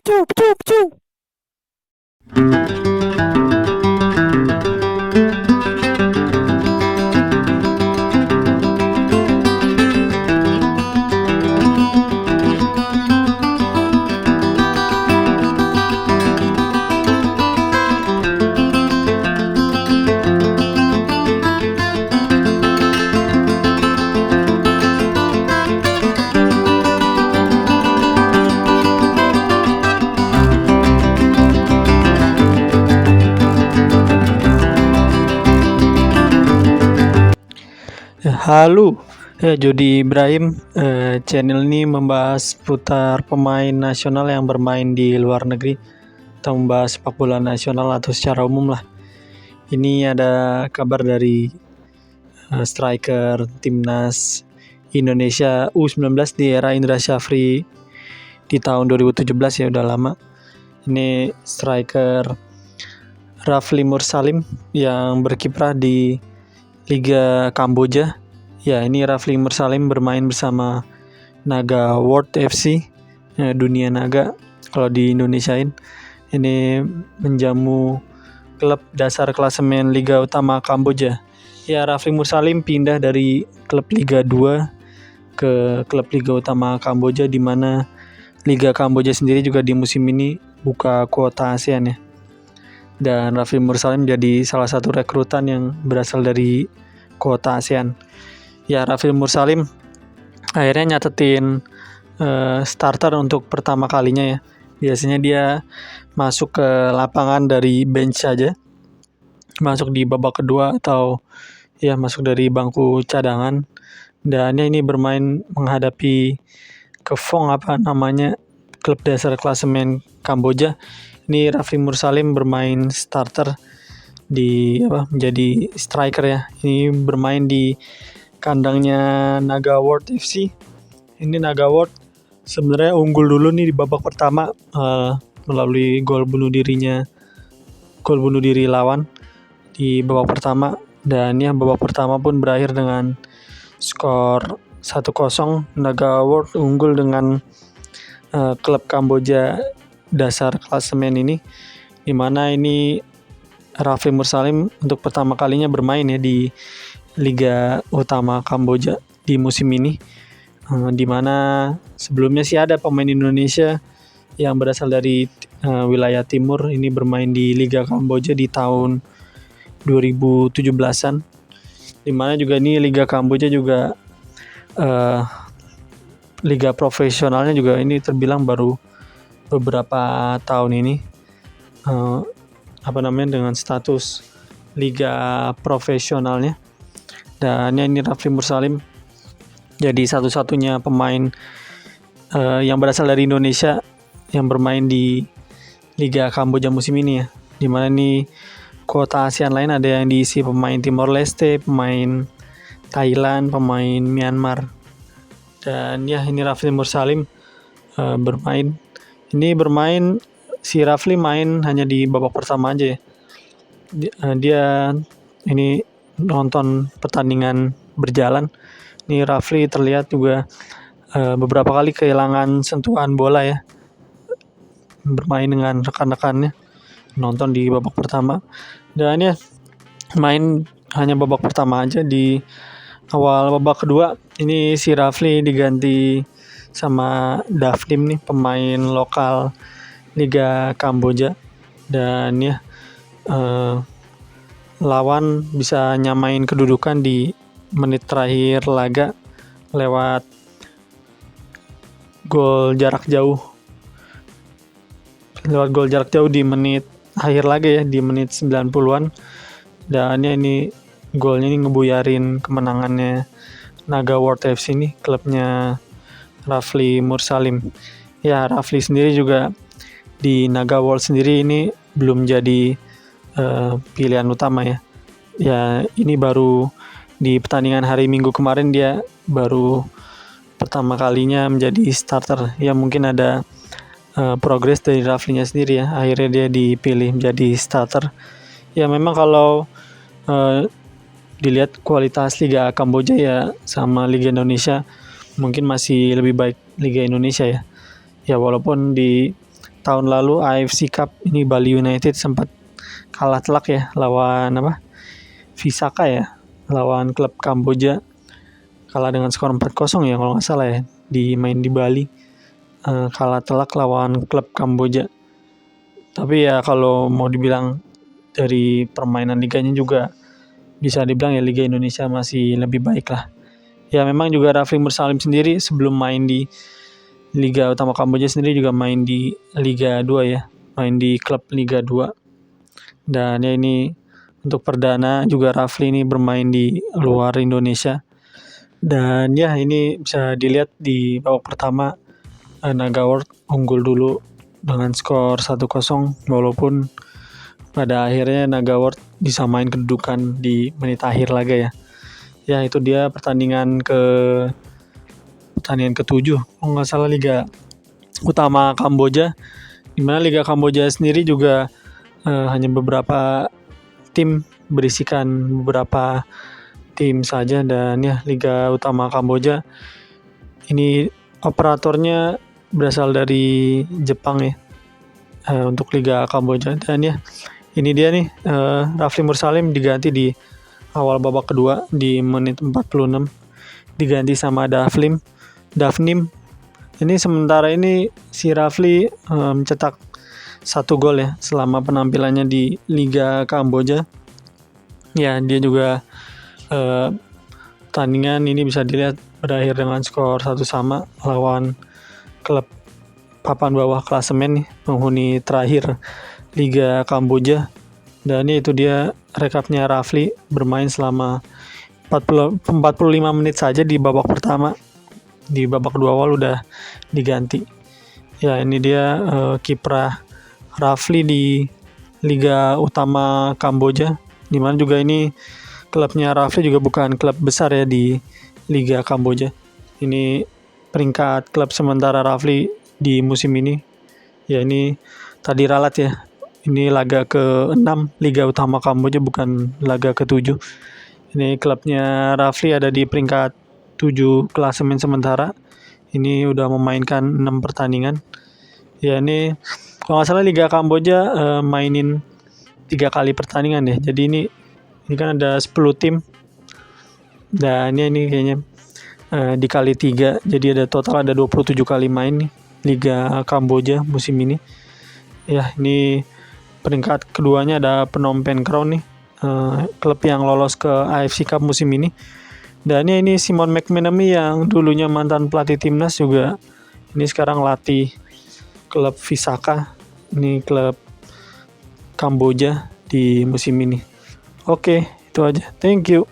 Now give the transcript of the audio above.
Pecu, pecu, pecu. Halo, Jody Ibrahim. Channel ini membahas putar pemain nasional yang bermain di luar negeri atau membahas sepak bola nasional atau secara umum lah. Ini ada kabar dari striker timnas Indonesia U19 di era Indra Syafri di tahun 2017 ya, udah lama. Ini striker Rafli Mursalim yang berkiprah di Liga Kamboja. Ya, ini Rafli Mursalim bermain bersama Naga World FC, Dunia Naga kalau di Indonesiain. Ini menjamu klub dasar klasemen Liga Utama Kamboja. Ya, Rafli Mursalim pindah dari klub Liga 2 ke klub Liga Utama Kamboja, di mana Liga Kamboja sendiri juga di musim ini buka kuota ASEAN ya. Dan Rafli Mursalim jadi salah satu rekrutan yang berasal dari kuota ASEAN. Ya, Rafli Mursalim akhirnya nyatetin starter untuk pertama kalinya ya. Biasanya dia masuk ke lapangan dari bench saja, masuk di babak kedua atau ya masuk dari bangku cadangan. Dan ini bermain menghadapi Kefong klub dasar klasemen Kamboja. Ini Rafli Mursalim bermain starter menjadi striker ya. Ini bermain di kandangnya Naga World FC. Ini Naga World sebenarnya unggul dulu nih di babak pertama melalui gol bunuh diri lawan di babak pertama, dan ya babak pertama pun berakhir dengan skor 1-0. Naga World unggul dengan klub Kamboja dasar klasemen ini, dimana ini Rafli Mursalim untuk pertama kalinya bermain ya di Liga Utama Kamboja di musim ini, dimana sebelumnya sih ada pemain Indonesia yang berasal dari wilayah timur ini bermain di Liga Kamboja di tahun 2017-an, dimana juga ini Liga Kamboja juga liga profesionalnya juga ini terbilang baru beberapa tahun ini dengan status liga profesionalnya. Dan ini Rafli Mursalim jadi satu-satunya pemain yang berasal dari Indonesia yang bermain di Liga Kamboja musim ini ya, dimana nih kuota ASEAN lain ada yang diisi pemain Timor Leste, pemain Thailand, pemain Myanmar. Dan ya ini Rafli Mursalim bermain si Rafli main hanya di babak pertama aja ya. Dia ini nonton pertandingan berjalan. Ini Rafli terlihat juga beberapa kali kehilangan sentuhan bola ya, bermain dengan rekan-rekannya, nonton di babak pertama. Dan ya main hanya babak pertama aja. Di awal babak kedua ini si Rafli diganti sama Davlim nih, pemain lokal Liga Kamboja. Dan ya lawan bisa nyamain kedudukan di menit terakhir laga lewat gol jarak jauh di menit akhir laga ya, di menit 90-an. Dan ya ini golnya ini ngebuyarin kemenangannya Naga World FC ini, klubnya Rafli Mursalim. Ya, Rafli sendiri juga di Naga World sendiri ini belum jadi pilihan utama ya. Ya, ini baru di pertandingan hari Minggu kemarin dia baru pertama kalinya menjadi starter. Ya, mungkin ada progres dari Raflinya sendiri ya, akhirnya dia dipilih menjadi starter. Ya, memang kalau dilihat kualitas Liga Kamboja ya sama Liga Indonesia, mungkin masih lebih baik Liga Indonesia ya. Ya, walaupun di tahun lalu AFC Cup ini Bali United sempat kalah telak ya lawan Visaka ya, lawan klub Kamboja, kalah dengan skor 4-0 ya kalau nggak salah ya, main di Bali. Kalah telak lawan klub Kamboja. Tapi ya kalau mau dibilang dari permainan liganya juga bisa dibilang ya Liga Indonesia masih lebih baik lah. Ya memang juga Rafli Mursalim sendiri sebelum main di Liga Utama Kamboja sendiri juga main di Liga 2 ya, main di klub Liga 2. Dan ya ini untuk perdana juga Rafli ini bermain di luar Indonesia. Dan ya ini bisa dilihat di babak pertama Naga World unggul dulu dengan skor 1-0 walaupun pada akhirnya Naga World bisa main kedudukan di menit akhir laga ya. Ya itu dia pertandingan ke-7 kalau nggak salah Liga Utama Kamboja, dimana Liga Kamboja sendiri juga hanya beberapa tim, berisikan beberapa tim saja. Dan ya Liga Utama Kamboja ini operatornya berasal dari Jepang ya, untuk Liga Kamboja. Dan ya ini dia nih, Rafli Mursalim diganti di awal babak kedua di menit 46, diganti sama Davnim. Ini sementara ini si Rafli mencetak 1 gol ya selama penampilannya di Liga Kamboja. Ya dia juga pertandingan ini bisa dilihat berakhir dengan skor 1-1 lawan klub papan bawah klasemen nih, penghuni terakhir Liga Kamboja. Dan itu dia rekapnya Rafli bermain selama 45 menit saja di babak pertama. Di babak kedua awal udah diganti. Ya ini dia kiprah Rafli di Liga Utama Kamboja, dimana juga ini klubnya Rafli juga bukan klub besar ya di Liga Kamboja. Ini peringkat klub sementara Rafli di musim ini. Ya ini tadi ralat ya. Ini laga ke-6 Liga Utama Kamboja, bukan laga ke-7. Ini klubnya Rafli ada di peringkat 7 klasemen sementara. Ini udah memainkan 6 pertandingan. Ya ini kalau nggak salah Liga Kamboja mainin 3 kali pertandingan ya. Jadi ini kan ada 10 tim. Dan ini kayaknya dikali 3. Jadi ada total 27 kali main nih Liga Kamboja musim ini. Ya ini peringkat keduanya ada Phnom Penh Crown nih, klub yang lolos ke AFC Cup musim ini. Dan ya ini Simon McManamy yang dulunya mantan pelatih timnas juga ini sekarang latih klub Visaka, ini klub Kamboja di musim ini. Oke, itu aja. Thank you.